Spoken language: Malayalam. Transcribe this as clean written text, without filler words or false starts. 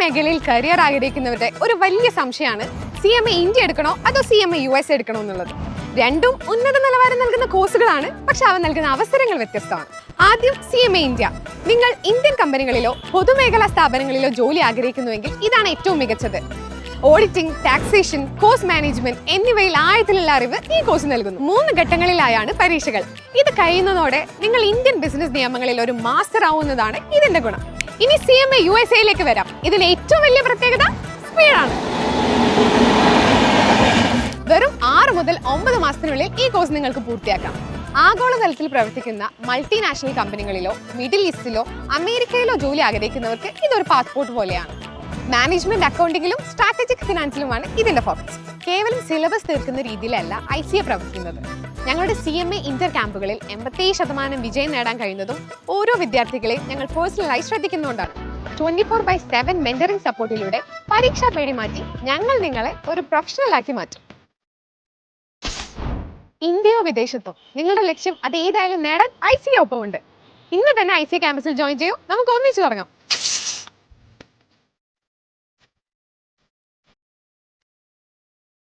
മേഖലയിൽ കരിയർ ആഗ്രഹിക്കുന്നവരുടെ ഒരു വലിയ സംശയമാണ് CMA ഇന്ത്യ എടുക്കണോ അതോ CMA US എടുക്കണോ എന്നുള്ളത്. രണ്ടും ഉന്നത നിലവാരം നൽകുന്ന കോഴ്സുകളാണ്, പക്ഷെ അവ നൽകുന്ന അവസരങ്ങൾ വ്യത്യസ്തമാണ്. ആദ്യം CMA ഇന്ത്യ. നിങ്ങൾ ഇന്ത്യൻ കമ്പനികളിലോ പൊതുമേഖലാ സ്ഥാപനങ്ങളിലോ ജോലി ആഗ്രഹിക്കുന്നുവെങ്കിൽ ഇതാണ് ഏറ്റവും മികച്ചത്. ഓഡിറ്റിംഗ്, ടാക്സേഷൻ, കോസ്റ്റ് മാനേജ്മെന്റ് എന്നിവയിൽ ആഴത്തിലുള്ള അറിവ് ഈ കോഴ്സ് നൽകുന്നു. 3 ഘട്ടങ്ങളിലായാണ് പരീക്ഷകൾ. ഇത് കഴിയുന്നതോടെ നിങ്ങൾ ഇന്ത്യൻ ബിസിനസ് നിയമങ്ങളിൽ ഒരു മാസ്റ്റർ ആവുന്നതാണ് ഇതിന്റെ ഗുണം. ഇനി CMA USA വരാം. ഇതിലെ ഏറ്റവും വലിയ പ്രത്യേകത സ്പീഡാണ്. വെറും 6 മുതൽ 9 മാസത്തിനുള്ളിൽ ഈ കോഴ്സ് നിങ്ങൾക്ക് പൂർത്തിയാക്കാം. ആഗോളതലത്തിൽ പ്രവർത്തിക്കുന്ന മൾട്ടിനാഷണൽ കമ്പനികളിലോ മിഡിൽ ഈസ്റ്റിലോ അമേരിക്കയിലോ ജോലി ആഗ്രഹിക്കുന്നവർക്ക് ഇതൊരു പാസ്പോർട്ട് പോലെയാണ്. മാനേജ്മെന്റ് അക്കൗണ്ടിങ്ങിലും സ്ട്രാറ്റജിക് ഫിനാൻസിലുമാണ് ഇതിന്റെ ഫോക്കസ്. കേവലം സിലബസ് തീർക്കുന്ന രീതിയിലല്ല ICA പ്രവർത്തിക്കുന്നത്. ഞങ്ങളുടെ CMA ഇന്റർ ക്യാമ്പുകളിൽ 87% വിജയം നേടാൻ കഴിയുന്നതും ഓരോ വിദ്യാർത്ഥികളെയും ഞങ്ങൾ പേഴ്സണലായി ശ്രദ്ധിക്കുന്നുകൊണ്ടാണ്. 24/7 മെന്ററിംഗ് സപ്പോർട്ടിലൂടെ പരീക്ഷാ പേടി മാറ്റി ഞങ്ങൾ നിങ്ങളെ ഒരു പ്രൊഫഷണൽ ആക്കി മാറ്റും. ഇന്ത്യയോ വിദേശത്തോ നിങ്ങളുടെ ലക്ഷ്യം അത് ഏതായാലും നേടാൻ ICA ഒപ്പമുണ്ട്. ഇന്ന് തന്നെ ICA ക്യാമ്പസിൽ ജോയിൻ ചെയ്യൂ. നമുക്ക് ഒന്നിച്ചു തുടങ്ങാം.